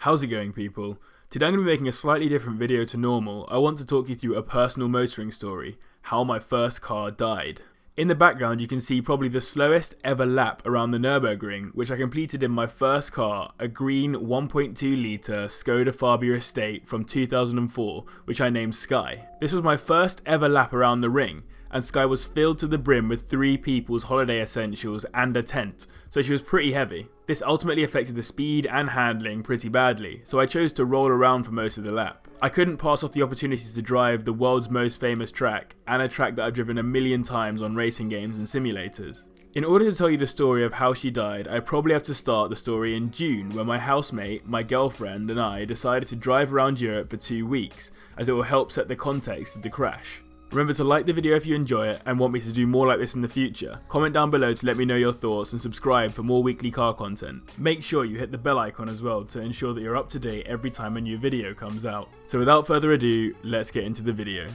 How's it going, people? Today I'm going to be making a slightly different video to normal. I want to talk you through a personal motoring story, how my first car died. In the background you can see probably the slowest ever lap around the Nürburgring, which I completed in my first car, a green 1.2 litre Skoda Fabia Estate from 2004, which I named Sky. This was my first ever lap around the ring, and Sky was filled to the brim with 3 people's holiday essentials and a tent, so she was pretty heavy. This ultimately affected the speed and handling pretty badly, so I chose to roll around for most of the lap. I couldn't pass off the opportunity to drive the world's most famous track, and a track that I've driven a million times on racing games and simulators. In order to tell you the story of how she died, I probably have to start the story in June, where my housemate, my girlfriend and I decided to drive around Europe for 2 weeks, as it will help set the context of the crash. Remember to like the video if you enjoy it and want me to do more like this in the future. Comment down below to let me know your thoughts and subscribe for more weekly car content. Make sure you hit the bell icon as well to ensure that you're up to date every time a new video comes out. So without further ado, let's get into the video.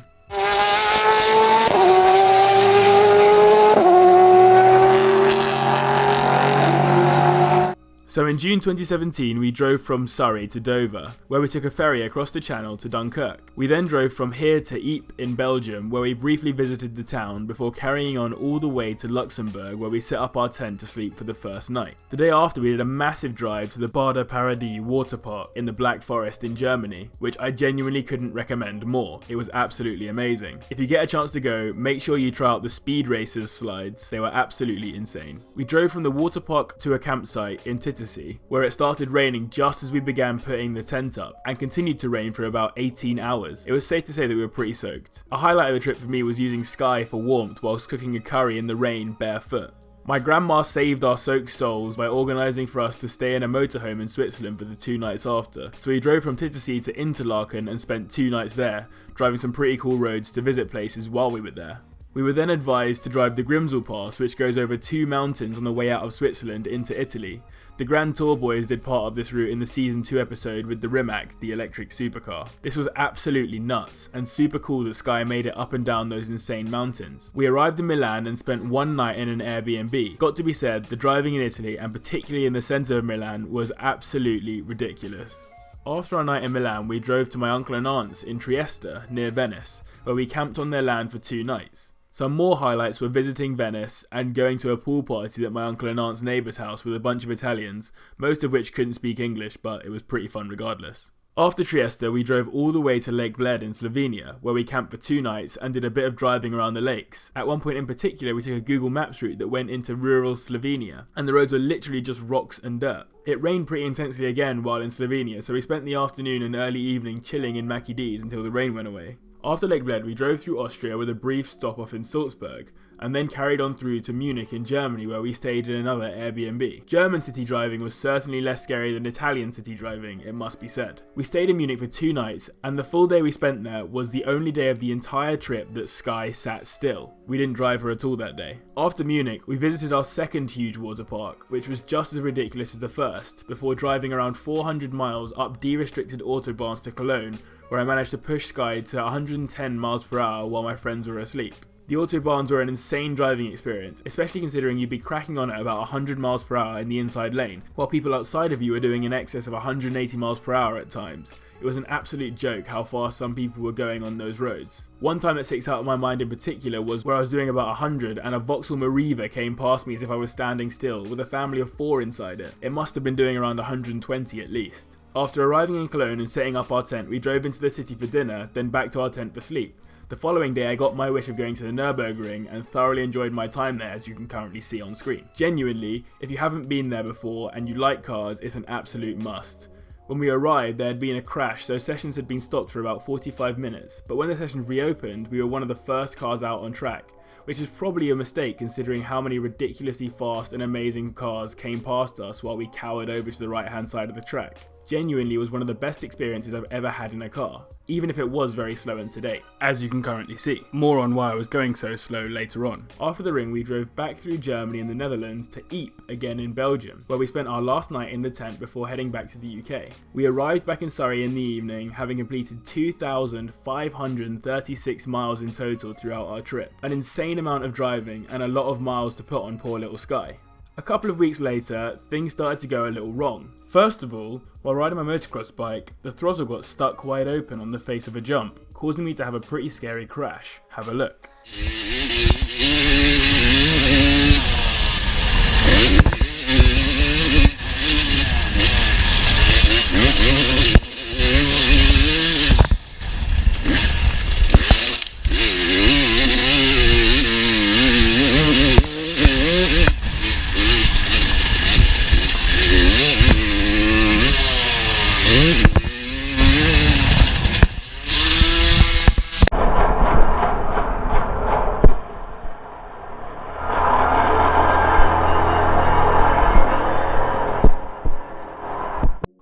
So in June 2017 we drove from Surrey to Dover, where we took a ferry across the channel to Dunkirk. We then drove from here to Ypres in Belgium, where we briefly visited the town before carrying on all the way to Luxembourg, where we set up our tent to sleep for the first night. The day after we did a massive drive to the Bader Paradis water park in the Black Forest in Germany, which I genuinely couldn't recommend more. It was absolutely amazing. If you get a chance to go, make sure you try out the Speed Racers slides, they were absolutely insane. We drove from the water park to a campsite in Titisee, where it started raining just as we began putting the tent up, and continued to rain for about 18 hours. It was safe to say that we were pretty soaked. A highlight of the trip for me was using Sky for warmth whilst cooking a curry in the rain barefoot. My grandma saved our soaked souls by organising for us to stay in a motorhome in Switzerland for the 2 nights after, so we drove from Titisee to Interlaken and spent 2 nights there, driving some pretty cool roads to visit places while we were there. We were then advised to drive the Grimsel Pass, which goes over 2 mountains on the way out of Switzerland into Italy. The Grand Tour boys did part of this route in the season 2 episode with the Rimac, the electric supercar. This was absolutely nuts, and super cool that Sky made it up and down those insane mountains. We arrived in Milan and spent 1 night in an Airbnb. Got to be said, the driving in Italy, and particularly in the centre of Milan, was absolutely ridiculous. After our night in Milan, we drove to my uncle and aunt's in Trieste, near Venice, where we camped on their land for 2 nights. Some more highlights were visiting Venice and going to a pool party at my uncle and aunt's neighbour's house with a bunch of Italians, most of which couldn't speak English, but it was pretty fun regardless. After Trieste, we drove all the way to Lake Bled in Slovenia, where we camped for 2 nights and did a bit of driving around the lakes. At one point in particular, we took a Google Maps route that went into rural Slovenia, and the roads were literally just rocks and dirt. It rained pretty intensely again while in Slovenia, so we spent the afternoon and early evening chilling in Mackie D's until the rain went away. After Lake Bled, we drove through Austria with a brief stop off in Salzburg, and then carried on through to Munich in Germany, where we stayed in another Airbnb. German city driving was certainly less scary than Italian city driving, it must be said. We stayed in Munich for 2 nights, and the full day we spent there was the only day of the entire trip that Sky sat still. We didn't drive her at all that day. After Munich, we visited our second huge water park, which was just as ridiculous as the first, before driving around 400 miles up de-restricted autobahns to Cologne, where I managed to push Sky to 110 miles per hour while my friends were asleep. The autobahns were an insane driving experience, especially considering you'd be cracking on at about 100 miles per hour in the inside lane, while people outside of you were doing in excess of 180 miles per hour at times. It was an absolute joke how fast some people were going on those roads. One time that sticks out in my mind in particular was where I was doing about 100 and a Vauxhall Meriva came past me as if I was standing still, with a family of 4 inside it. It must have been doing around 120 at least. After arriving in Cologne and setting up our tent, we drove into the city for dinner, then back to our tent for sleep. The following day I got my wish of going to the Nürburgring and thoroughly enjoyed my time there, as you can currently see on screen. Genuinely, if you haven't been there before and you like cars, it's an absolute must. When we arrived, there had been a crash, so sessions had been stopped for about 45 minutes, but when the session reopened, we were one of the first cars out on track, which is probably a mistake considering how many ridiculously fast and amazing cars came past us while we cowered over to the right hand side of the track. Genuinely was one of the best experiences I've ever had in a car, even if it was very slow and sedate, as you can currently see. More on why I was going so slow later on. After the ring, we drove back through Germany and the Netherlands to Ypres, again in Belgium, where we spent our last night in the tent before heading back to the UK. We arrived back in Surrey in the evening, having completed 2,536 miles in total throughout our trip. An insane amount of driving and a lot of miles to put on poor little Sky. A couple of weeks later, things started to go a little wrong. First of all, while riding my motocross bike, the throttle got stuck wide open on the face of a jump, causing me to have a pretty scary crash. Have a look.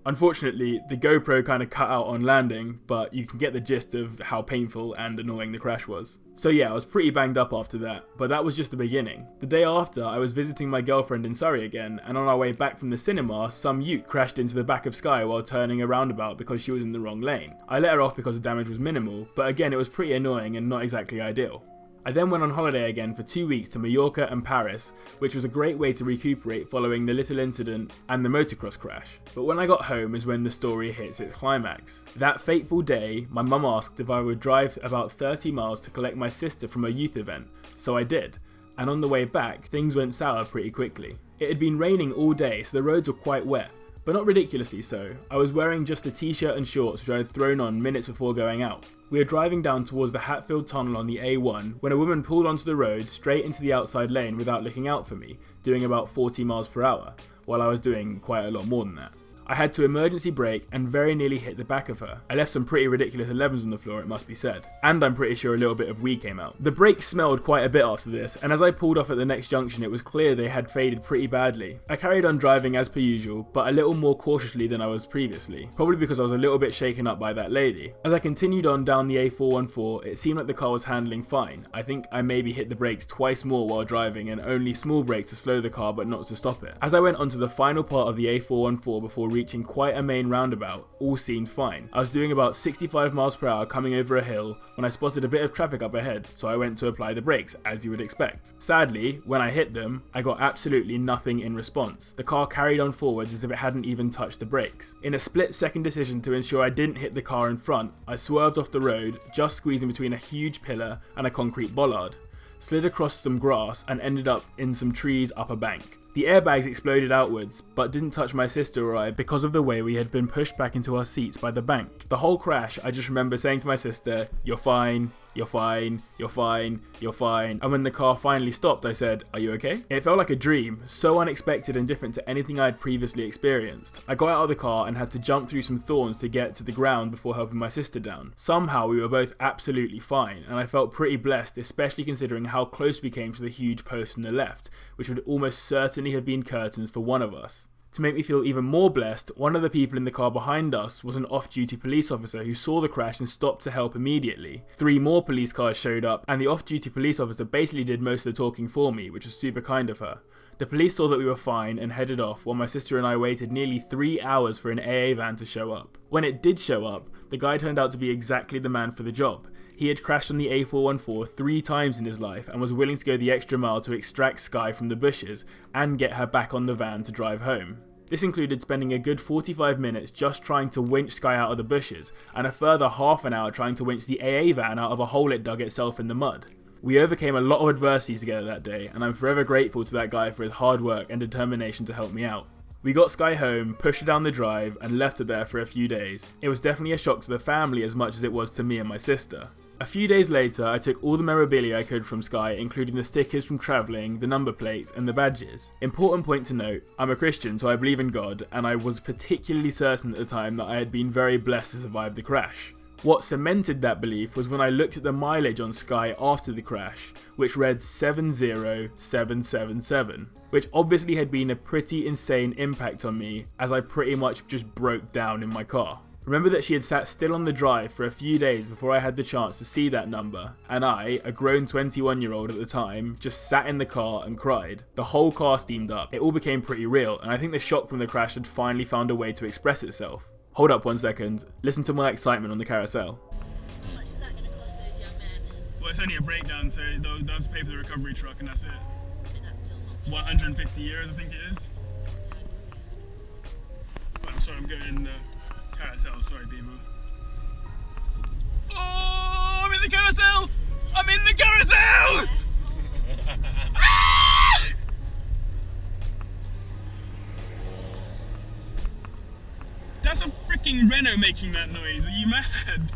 Unfortunately, the GoPro kind of cut out on landing, but you can get the gist of how painful and annoying the crash was. So yeah, I was pretty banged up after that, but that was just the beginning. The day after, I was visiting my girlfriend in Surrey again, and on our way back from the cinema, some ute crashed into the back of Sky while turning a roundabout because she was in the wrong lane. I let her off because the damage was minimal, but again it was pretty annoying and not exactly ideal. I then went on holiday again for 2 weeks to Mallorca and Paris, which was a great way to recuperate following the little incident and the motocross crash. But when I got home is when the story hits its climax. That fateful day, my mum asked if I would drive about 30 miles to collect my sister from a youth event, so I did. And on the way back, things went sour pretty quickly. It had been raining all day, so the roads were quite wet. But not ridiculously so. I was wearing just a t-shirt and shorts which I had thrown on minutes before going out. We were driving down towards the Hatfield Tunnel on the A1 when a woman pulled onto the road straight into the outside lane without looking out for me, doing about 40 miles per hour, while I was doing quite a lot more than that. I had to emergency brake and very nearly hit the back of her. I left some pretty ridiculous 11s on the floor, it must be said. And I'm pretty sure a little bit of wee came out. The brakes smelled quite a bit after this, and as I pulled off at the next junction it was clear they had faded pretty badly. I carried on driving as per usual, but a little more cautiously than I was previously, probably because I was a little bit shaken up by that lady. As I continued on down the A414, it seemed like the car was handling fine. I think I maybe hit the brakes twice more while driving and only small brakes to slow the car but not to stop it. As I went onto the final part of the A414 before reaching quite a main roundabout, all seemed fine. I was doing about 65 miles per hour coming over a hill when I spotted a bit of traffic up ahead, so I went to apply the brakes, as you would expect. Sadly, when I hit them, I got absolutely nothing in response. The car carried on forwards as if it hadn't even touched the brakes. In a split-second decision to ensure I didn't hit the car in front, I swerved off the road, just squeezing between a huge pillar and a concrete bollard, slid across some grass and ended up in some trees up a bank. The airbags exploded outwards, but didn't touch my sister or I because of the way we had been pushed back into our seats by the bank. The whole crash, I just remember saying to my sister, "You're fine, you're fine, you're fine, you're fine." And when the car finally stopped, I said, "Are you okay?" It felt like a dream, so unexpected and different to anything I had previously experienced. I got out of the car and had to jump through some thorns to get to the ground before helping my sister down. Somehow we were both absolutely fine, and I felt pretty blessed, especially considering how close we came to the huge post on the left, which would almost certainly have been curtains for one of us. To make me feel even more blessed, one of the people in the car behind us was an off-duty police officer who saw the crash and stopped to help immediately. 3 more police cars showed up, and the off-duty police officer basically did most of the talking for me, which was super kind of her. The police saw that we were fine and headed off, while my sister and I waited nearly 3 hours for an AA van to show up. When it did show up, the guy turned out to be exactly the man for the job. He had crashed on the A414 3 times in his life and was willing to go the extra mile to extract Sky from the bushes and get her back on the van to drive home. This included spending a good 45 minutes just trying to winch Sky out of the bushes, and a further half an hour trying to winch the AA van out of a hole it dug itself in the mud. We overcame a lot of adversities together that day, and I'm forever grateful to that guy for his hard work and determination to help me out. We got Sky home, pushed her down the drive, and left her there for a few days. It was definitely a shock to the family as much as it was to me and my sister. A few days later, I took all the memorabilia I could from Sky, including the stickers from travelling, the number plates, and the badges. Important point to note, I'm a Christian, so I believe in God, and I was particularly certain at the time that I had been very blessed to survive the crash. What cemented that belief was when I looked at the mileage on Sky after the crash, which read 70777, which obviously had been a pretty insane impact on me, as I pretty much just broke down in my car. Remember that she had sat still on the drive for a few days before I had the chance to see that number, and I, a grown 21-year-old at the time, just sat in the car and cried. The whole car steamed up. It all became pretty real, and I think the shock from the crash had finally found a way to express itself. Hold up 1 second, listen to my excitement on the carousel. How much is that going to cost those young men? Well, it's only a breakdown, so they'll have to pay for the recovery truck and that's it. So that's still not 150 years, I think it is. Oh, I'm sorry, I'm going carousel, sorry people. Oh, I'm in the carousel! I'm in the carousel! Ah! That's a freaking Renault making that noise, are you mad?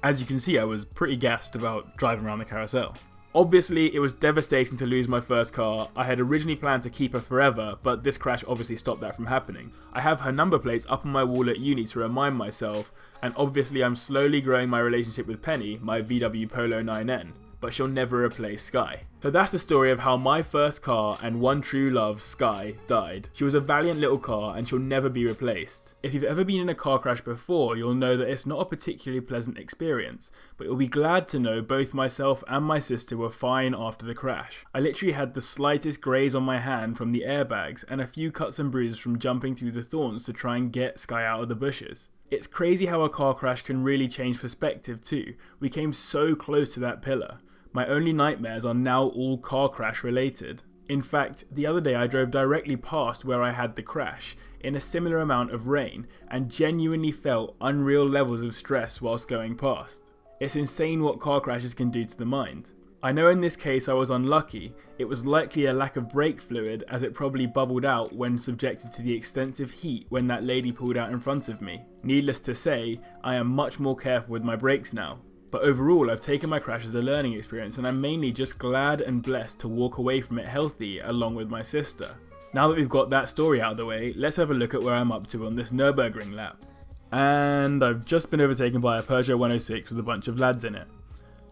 As you can see, I was pretty gassed about driving around the carousel. Obviously, it was devastating to lose my first car. I had originally planned to keep her forever, but this crash obviously stopped that from happening. I have her number plates up on my wall at uni to remind myself, and obviously I'm slowly growing my relationship with Penny, my VW Polo 9N, but she'll never replace Sky. So that's the story of how my first car and one true love, Sky, died. She was a valiant little car and she'll never be replaced. If you've ever been in a car crash before, you'll know that it's not a particularly pleasant experience, but you'll be glad to know both myself and my sister were fine after the crash. I literally had the slightest graze on my hand from the airbags and a few cuts and bruises from jumping through the thorns to try and get Sky out of the bushes. It's crazy how a car crash can really change perspective too. We came so close to that pillar. My only nightmares are now all car crash related. In fact, the other day I drove directly past where I had the crash in a similar amount of rain and genuinely felt unreal levels of stress whilst going past. It's insane what car crashes can do to the mind. I know in this case I was unlucky. It was likely a lack of brake fluid as it probably bubbled out when subjected to the extensive heat when that lady pulled out in front of me. Needless to say, I am much more careful with my brakes now. But overall, I've taken my crash as a learning experience and I'm mainly just glad and blessed to walk away from it healthy along with my sister. Now that we've got that story out of the way, let's have a look at where I'm up to on this Nürburgring lap. And I've just been overtaken by a Peugeot 106 with a bunch of lads in it.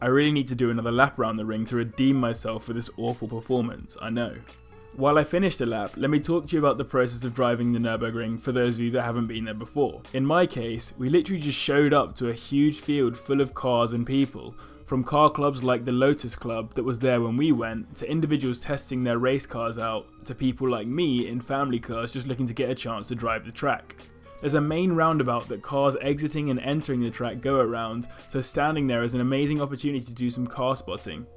I really need to do another lap around the ring to redeem myself for this awful performance, I know. While I finish the lap, let me talk to you about the process of driving the Nürburgring for those of you that haven't been there before. In my case, we literally just showed up to a huge field full of cars and people, from car clubs like the Lotus Club that was there when we went, to individuals testing their race cars out, to people like me in family cars just looking to get a chance to drive the track. There's a main roundabout that cars exiting and entering the track go around, so standing there is an amazing opportunity to do some car spotting.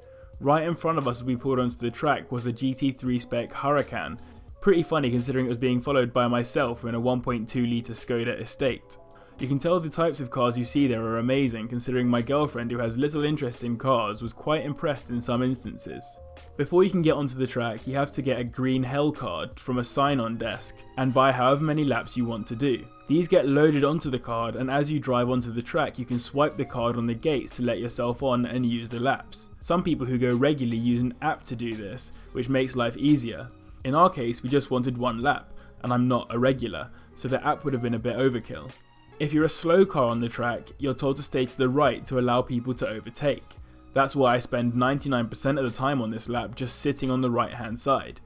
Right in front of us as we pulled onto the track was the GT3 spec Huracan. Pretty funny considering it was being followed by myself in a 1.2 litre Skoda Estate. You can tell the types of cars you see there are amazing considering my girlfriend, who has little interest in cars, was quite impressed in some instances. Before you can get onto the track, you have to get a green Hell card from a sign-on desk and buy however many laps you want to do. These get loaded onto the card, and as you drive onto the track you can swipe the card on the gates to let yourself on and use the laps. Some people who go regularly use an app to do this, which makes life easier. In our case we just wanted one lap, and I'm not a regular, so the app would have been a bit overkill. If you're a slow car on the track, you're told to stay to the right to allow people to overtake. That's why I spend 99% of the time on this lap just sitting on the right hand side.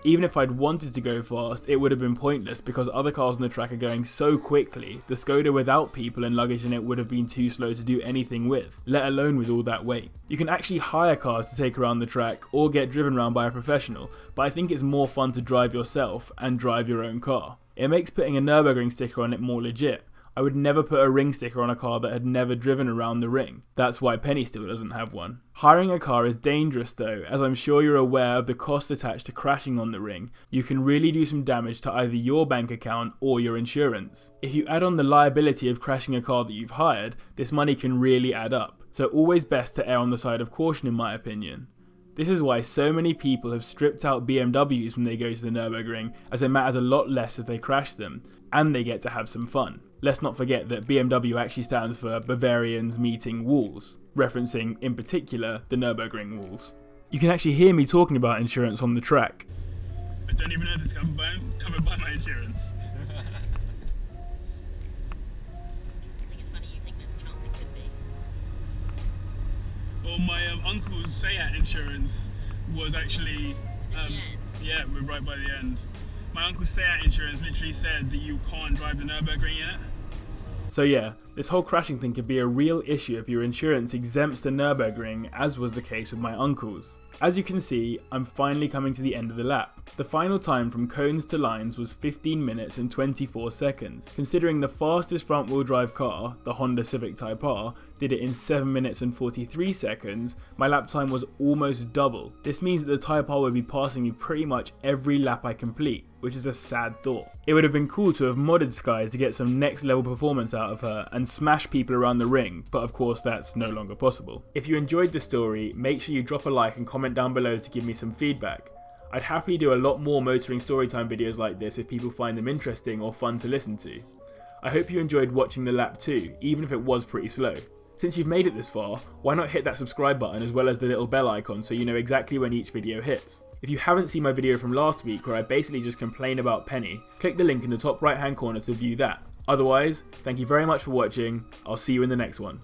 Even if I'd wanted to go fast, it would have been pointless because other cars on the track are going so quickly. The Skoda without people and luggage in it would have been too slow to do anything with, let alone with all that weight. You can actually hire cars to take around the track or get driven around by a professional, but I think it's more fun to drive yourself and drive your own car. It makes putting a Nürburgring sticker on it more legit. I would never put a ring sticker on a car that had never driven around the ring. That's why Penny still doesn't have one. Hiring a car is dangerous though, as I'm sure you're aware of the cost attached to crashing on the ring. You can really do some damage to either your bank account or your insurance. If you add on the liability of crashing a car that you've hired, this money can really add up. So always best to err on the side of caution in my opinion. This is why so many people have stripped out BMWs when they go to the Nürburgring, as it matters a lot less if they crash them, and they get to have some fun. Let's not forget that BMW actually stands for Bavarians Meeting Walls, referencing in particular the Nürburgring walls. You can actually hear me talking about insurance on the track. I don't even know this is covered by my insurance. I think it's funny you think there's a chance it could be. Well, my uncle's Seat insurance was actually, yeah, we're right by the end. My uncle's Seat insurance literally said that you can't drive the Nürburgring in it. So yeah, this whole crashing thing could be a real issue if your insurance exempts the Nürburgring, as was the case with my uncle's. As you can see, I'm finally coming to the end of the lap. The final time from cones to lines was 15 minutes and 24 seconds. Considering the fastest front wheel drive car, the Honda Civic Type R, did it in 7 minutes and 43 seconds, my lap time was almost double. This means that the Type R would be passing me pretty much every lap I complete, which is a sad thought. It would have been cool to have modded Sky to get some next level performance out of her and smash people around the ring, but of course that's no longer possible. If you enjoyed the story, make sure you drop a like and comment down below to give me some feedback. I'd happily do a lot more motoring storytime videos like this if people find them interesting or fun to listen to. I hope you enjoyed watching the lap too, even if it was pretty slow. Since you've made it this far, why not hit that subscribe button as well as the little bell icon so you know exactly when each video hits. If you haven't seen my video from last week where I basically just complain about Penny, click the link in the top right hand corner to view that. Otherwise, thank you very much for watching, I'll see you in the next one.